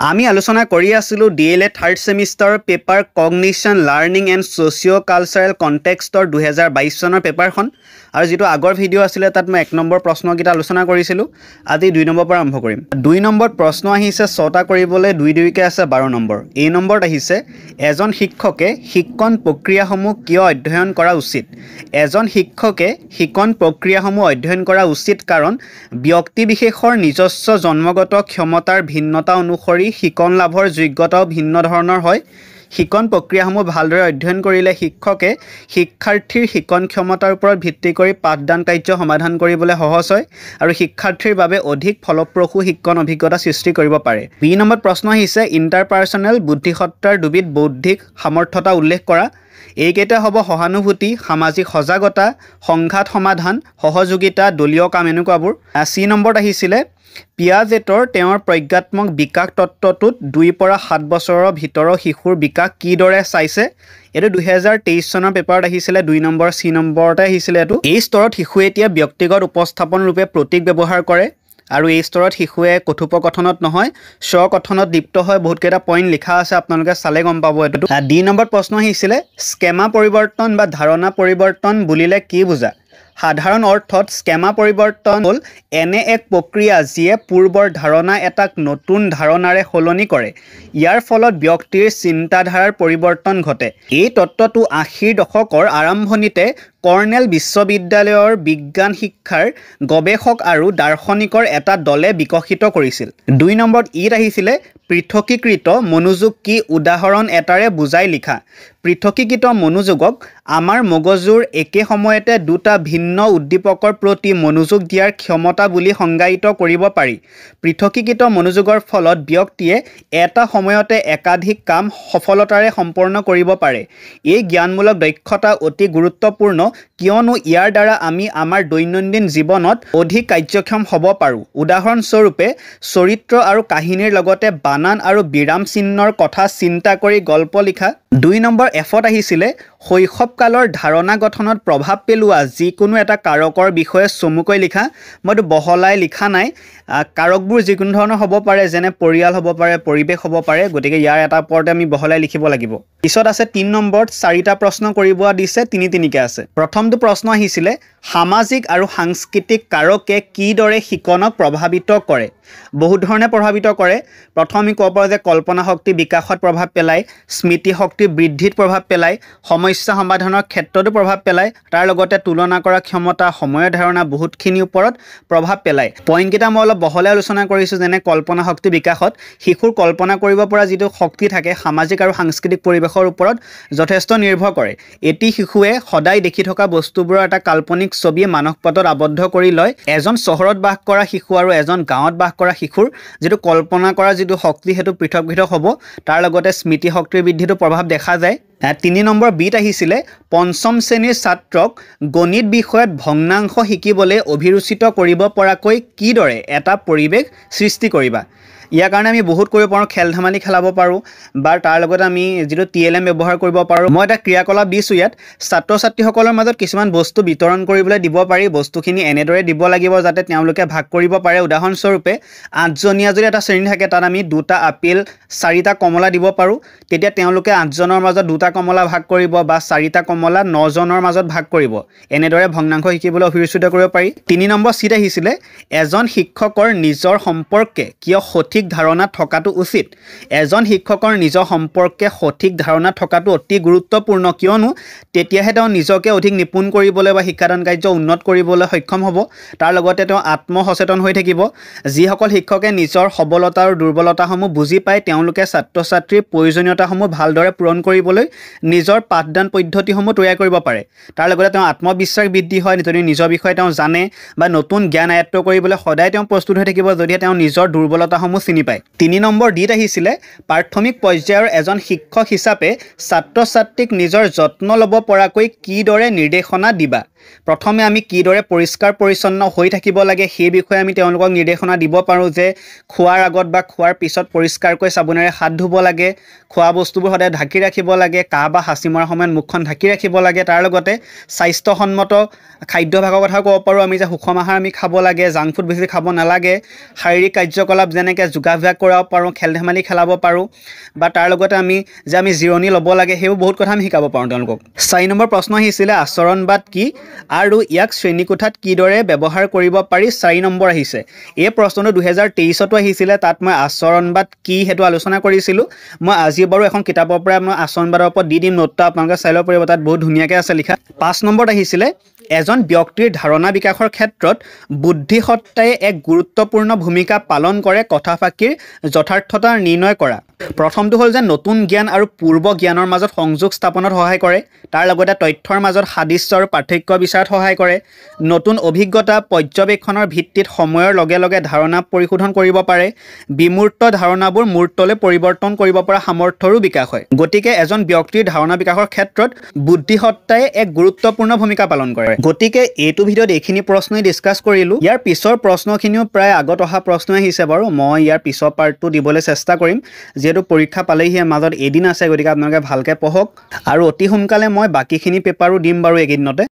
আমি আলোচনা কৰি আছিলোঁ DLA থাৰ্ড ছেমিষ্টাৰৰ paper cognition learning and socio' cultural কণ্টেক্সটৰ 2022 চনৰ পেপাৰখন আৰু যিটো আগৰ ভিডিঅ' আছিলে তাত মই 1 নম্বৰ প্ৰশ্নকেইটা আলোচনা কৰিছিলোঁ। আজি 2 নম্বৰ পৰা আৰম্ভ কৰিম। 2 নম্বৰত প্ৰশ্ন আহিছে 6টা কৰিবলৈ 2-2কে আছে 12 নম্বৰ। এই নম্বৰত আহিছে এজন শিক্ষকে শিক্ষণ প্ৰক্ৰিয়াসমূহ কিয় অধ্যয়ন কৰা উচিত। এজন শিক্ষকে শিক্ষণ প্ৰক্ৰিয়াসমূহ অধ্যয়ন কৰা উচিত কাৰণ ব্যক্তি বিশেষৰ নিজস্ব জন্মগত ক্ষমতাৰ ভিন্নতা অনুসৰি শিক্ষণ লাভৰ যোগ্যতাও ভিন্ন ধৰণৰ হয়। শিক্ষণ প্ৰক্ৰিয়াসমূহ ভালদৰে অধ্যয়ন কৰিলে শিক্ষকে শিক্ষাৰ্থীৰ শিক্ষণ ক্ষমতাৰ ওপৰত ভিত্তি কৰি পাঠদান কাৰ্য সমাধান কৰিবলৈ সহজ হয় আৰু শিক্ষাৰ্থীৰ বাবে অধিক ফলপ্ৰসূ শিক্ষণ অভিজ্ঞতা সৃষ্টি কৰিব পাৰে। 2 নম্বৰত প্ৰশ্ন আহিছে ইণ্টাৰপাৰ্চনেল বুদ্ধিসত্তাৰ দুবিধ বৌদ্ধিক সামৰ্থ্যতা উল্লেখ কৰা। এইকেইটা হ'ব সহানুভূতি, সামাজিক সজাগতা, সংঘাত সমাধান, সহযোগিতা, দলীয় কাম এনেকুৱাবোৰ। C নম্বৰত আহিছিলে পিয়াজেটৰ তেওঁৰ প্ৰজ্ঞাত্মক বিকাশ তত্ত্বটোত 2 পৰা 7 বছৰৰ ভিতৰৰ শিশুৰ বিকাশ কিদৰে চাইছে। এইটো 2023 চনৰ পেপাৰত আহিছিলে। 2 নম্বৰ C নম্বৰতে আহিছিলে এইটো। এই স্তৰত শিশুৱে এতিয়া ব্যক্তিগত উপস্থাপন ৰূপে প্ৰতীক ব্যৱহাৰ কৰে আৰু এই স্তৰত শিশুৱে কথোপকথনত নহয় স্বকথনত লিপ্ত হয়। বহুতকেইটা পইণ্ট লিখা আছে, আপোনালোকে চালে গম পাব এইটো। D নম্বৰত প্ৰশ্ন আহিছিলে স্কেমা পৰিৱৰ্তন বা ধাৰণা পৰিৱৰ্তন বুলিলে কি বুজা। সাধাৰণ অৰ্থত স্কেমা পৰিৱৰ্তন হ'ল এনে এক প্ৰক্ৰিয়া যিয়ে পূৰ্বৰ ধাৰণা এটাক নতুন ধাৰণাৰে সলনি কৰে। ইয়াৰ ফলত ব্যক্তিৰ চিন্তাধাৰাৰ পৰিৱৰ্তন ঘটে। এই তত্ত্বটো 80ৰ দশকৰ আৰম্ভণিতে কৰ্ণেল বিশ্ববিদ্যালয়ৰ বিজ্ঞান শিক্ষাৰ গৱেষক আৰু দাৰ্শনিকৰ এটা দলে বিকশিত কৰিছিল। 2 নম্বৰত ইত আহিছিলে পৃথকীকৃত মনোযোগ কি উদাহৰণ এটাৰে বুজাই লিখা। পৃথকীকৃত মনোযোগক আমাৰ মগজুৰ একে সময়তে দুটা ভিন্ন উদ্দীপকৰ প্ৰতি মনোযোগ দিয়াৰ ক্ষমতা বুলি সংজ্ঞায়িত কৰিব পাৰি। পৃথকীকৃত মনোযোগৰ ফলত ব্যক্তিয়ে এটা সময়তে একাধিক কাম সফলতাৰে সম্পন্ন কৰিব পাৰে। এই জ্ঞানমূলক দক্ষতা অতি গুৰুত্বপূৰ্ণ কিয়নো ইয়াৰ দ্বাৰা আমি আমাৰ দৈনন্দিন জীৱনত অধিক কাৰ্যক্ষম হ'ব পাৰোঁ। উদাহৰণস্বৰূপে চৰিত্ৰ আৰু কাহিনীৰ লগতে বানান আৰু বিৰাম চিহ্নৰ কথা চিন্তা কৰি গল্প লিখা। 2 নম্বৰ Fত আহিছিলে শৈশৱকালৰ ধাৰণা গঠনত প্ৰভাৱ পেলোৱা যিকোনো এটা কাৰকৰ বিষয়ে চমুকৈ লিখা। মইতো বহলাই লিখা নাই। কাৰকবোৰ যিকোনো ধৰণৰ হ'ব পাৰে, যেনে পৰিয়াল হ'ব পাৰে, পৰিৱেশ হ'ব পাৰে। গতিকে ইয়াৰ এটা ওপৰতে আমি বহলাই লিখিব লাগিব। পিছত আছে 3 নম্বৰত 4টা প্ৰশ্ন কৰিব দিছে, 3-3কে আছে। প্ৰথমটো প্ৰশ্ন আহিছিলে সামাজিক আৰু সাংস্কৃতিক কাৰকে কিদৰে শিকনক প্ৰভাৱিত কৰে। বহুত ধৰণে প্ৰভাৱিত কৰে। প্ৰথম আমি ক'ব পাৰোঁ যে কল্পনা শক্তি বিকাশত প্ৰভাৱ পেলায়, স্মৃতি শক্তি বৃদ্ধিত প্ৰভাৱ পেলায়, সমস্যা সমাধানৰ ক্ষেত্ৰতো প্ৰভাৱ পেলায়, তাৰ লগতে তুলনা কৰা ক্ষমতা, সময়ৰ ধাৰণা বহুতখিনি ওপৰত প্ৰভাৱ পেলায়। পইণ্টকেইটা মই অলপ বহলাই আলোচনা কৰিছোঁ। যেনে কল্পনা শক্তি বিকাশত শিশুৰ কল্পনা কৰিব পৰা যিটো শক্তি থাকে সামাজিক আৰু সাংস্কৃতিক পৰিৱেশৰ ওপৰত যথেষ্ট নিৰ্ভৰ কৰে। এটি শিশুৱে সদায় দেখি থকা বস্তুবোৰৰ এটা কাল্পনিক ছবি মানসপটত আবদ্ধ কৰি লয়। এজন চহৰত বাস কৰা শিশু আৰু এজন গাঁৱত বাস কৰা শিশুৰ যিটো কল্পনা কৰা যিটো শক্তি সেইটো পৃথক পৃথক হ'ব। তাৰ লগতে স্মৃতি শক্তিৰ বৃদ্ধিতো প্ৰভাৱ দেখা যায়। 3 নম্বৰ বিত আহিছিলে 5ম শ্ৰেণীৰ ছাত্ৰক গণিত বিষয়ত ভগ্নাংশ শিকিবলৈ অভিৰুচিত কৰিব পৰাকৈ কিদৰে এটা পৰিৱেশ সৃষ্টি কৰিবা। ইয়াৰ কাৰণে আমি বহুত কৰিব পাৰোঁ। খেল ধেমালি খেলাব পাৰোঁ বা তাৰ লগতে আমি যিটো TLM ব্যৱহাৰ কৰিব পাৰোঁ। মই এটা ক্ৰিয়াকলাপ দিছোঁ ইয়াত। ছাত্ৰ ছাত্ৰীসকলৰ মাজত কিছুমান বস্তু বিতৰণ কৰিবলৈ দিব পাৰি। বস্তুখিনি এনেদৰে দিব লাগিব যাতে তেওঁলোকে ভাগ কৰিব পাৰে। উদাহৰণস্বৰূপে 8জনীয়া যদি এটা শ্ৰেণী থাকে তাত আমি 2টা আপেল 4টা কমলা দিব পাৰোঁ। তেতিয়া তেওঁলোকে 8জনৰ মাজত 2টা কমলা ভাগ কৰিব বা 4টা কমলা 9জনৰ মাজত ভাগ কৰিব। এনেদৰে ভগ্নাংশ শিকিবলৈ অভিৰুচিত কৰিব পাৰি। 3 নম্বৰ চিট আহিছিলে এজন শিক্ষকৰ নিজৰ সম্পৰ্কে কিয় সঠিক ধাৰণা থকাটো উচিত। এজন শিক্ষকৰ নিজৰ সম্পৰ্কে সঠিক ধাৰণা থকাটো অতি গুৰুত্বপূৰ্ণ কিয়নো তেতিয়াহে তেওঁ নিজকে অধিক নিপুণ কৰিবলৈ বা শিক্ষাদান কাৰ্য উন্নত কৰিবলৈ সক্ষম হ'ব। তাৰ লগতে তেওঁ আত্মসচেতন হৈ থাকিব। যিসকল শিক্ষকে নিজৰ সবলতা আৰু দুৰ্বলতাসমূহ বুজি পায় তেওঁলোকে ছাত্ৰ ছাত্ৰীৰ প্ৰয়োজনীয়তাসমূহ ভালদৰে পূৰণ কৰিবলৈ নিজৰ পাঠদান পদ্ধতিসমূহ তৈয়াৰ কৰিব পাৰে। তাৰ লগতে তেওঁ আত্মবিশ্বাস বৃদ্ধি হয়। যদি নিজৰ বিষয়ে তেওঁ জানে বা নতুন জ্ঞান আয়ত্ব কৰিবলৈ সদায় তেওঁ প্ৰস্তুত হৈ থাকিব যদিহে তেওঁ নিজৰ দুৰ্বলতাসমূহ চিনি পায়। 3 নম্বৰ ডিত আহিছিলে প্ৰাথমিক পৰ্যায়ৰ এজন শিক্ষক হিচাপে ছাত্ৰ ছাত্ৰীক নিজৰ যত্ন ল'ব পৰাকৈ কিদৰে নিৰ্দেশনা দিবা। প্ৰথমে আমি কিদৰে পৰিষ্কাৰ পৰিচ্ছন্ন হৈ থাকিব লাগে সেই বিষয়ে আমি তেওঁলোকক নিৰ্দেশনা দিব পাৰোঁ যে খোৱাৰ আগত বা খোৱাৰ পিছত পৰিষ্কাৰকৈ চাবোনেৰে হাত ধুব লাগে, খোৱা বস্তুবোৰ সদায় ঢাকি ৰাখিব লাগে, কাহ বা হাঁচি মৰাৰ সময়ত মুখখন ঢাকি ৰাখিব লাগে। তাৰ লগতে স্বাস্থ্যসন্মত খাদ্যভাগৰ কথাও ক'ব পাৰোঁ আমি যে সুষম আহাৰ আমি খাব লাগে, জাংক ফুড বেছি খাব নালাগে, শাৰীৰিক কাৰ্যকলাপ যেনেকৈ যোগাভ্যাস কৰাব পাৰোঁ, খেল ধেমালি খেলাব পাৰোঁ বা তাৰ লগতে আমি জিৰণি ল'ব লাগে, সেইবোৰ বহুত কথা আমি শিকাব পাৰোঁ তেওঁলোকক। 4 নম্বৰ প্ৰশ্ন আহিছিলে আচৰণবাদ কি আৰু ইয়াক শ্ৰেণীকোঠাত কিদৰে ব্যৱহাৰ কৰিব পাৰি। 4 নম্বৰ আহিছে। এই প্ৰশ্নটো 2023তো আহিছিলে, তাত মই আচৰণবাদ কি সেইটো আলোচনা কৰিছিলোঁ। মই আজি বাৰু এখন কিতাপৰ পৰা মই আচৰণবাদৰ ওপৰত দি দিম নোটটা, আপোনালোকে চাই ল'ব পাৰিব, তাত বহুত ধুনীয়াকৈ আছে লিখা। 5 নম্বৰত আহিছিলে এজন ব্যক্তিৰ ধাৰণা বিকাশৰ ক্ষেত্ৰত বুদ্ধিসত্তাই এক গুৰুত্বপূৰ্ণ ভূমিকা পালন কৰে, কথাফাকিৰ যথাৰ্থতা নিৰ্ণয় কৰা। প্ৰথমটো হ'ল যে নতুন জ্ঞান আৰু পূৰ্ব জ্ঞানৰ মাজত সংযোগ স্থাপনত সহায় কৰে, তাৰ লগতে তথ্যৰ মাজত সাদৃশ্য আৰু পাৰ্থক্য বিচাৰত সহায় কৰে, নতুন অভিজ্ঞতা পৰ্যবেক্ষণৰ ভিত্তিত সময়ৰ লগে লগে ধাৰণা পৰিশোধন কৰিব পাৰে, বিমূৰ্ত ধাৰণাবোৰ মূৰ্তলৈ পৰিৱৰ্তন কৰিব পৰা সামৰ্থ্যৰো বিকাশ হয়। গতিকে এজন ব্যক্তিৰ ধাৰণা বিকাশৰ ক্ষেত্ৰত বুদ্ধিসত্তাই এক গুৰুত্বপূৰ্ণ ভূমিকা পালন কৰে। গতিকে এইটো ভিডিঅ'ত এইখিনি প্ৰশ্নই ডিছকাছ কৰিলোঁ। ইয়াৰ পিছৰ প্ৰশ্নখিনিও প্ৰায় আগত অহা প্ৰশ্ন আহিছে বাৰু, মই ইয়াৰ পিছৰ পাৰ্টটো দিবলৈ চেষ্টা কৰিম, যিহেতু পৰীক্ষা পালেহি, মাজত এদিন আছে, গতিকে আপোনালোকে ভালকৈ পঢ়ক আৰু অতি সোনকালে মই বাকীখিনি পেপাৰো দিম বাৰু এইকেইদিনতে।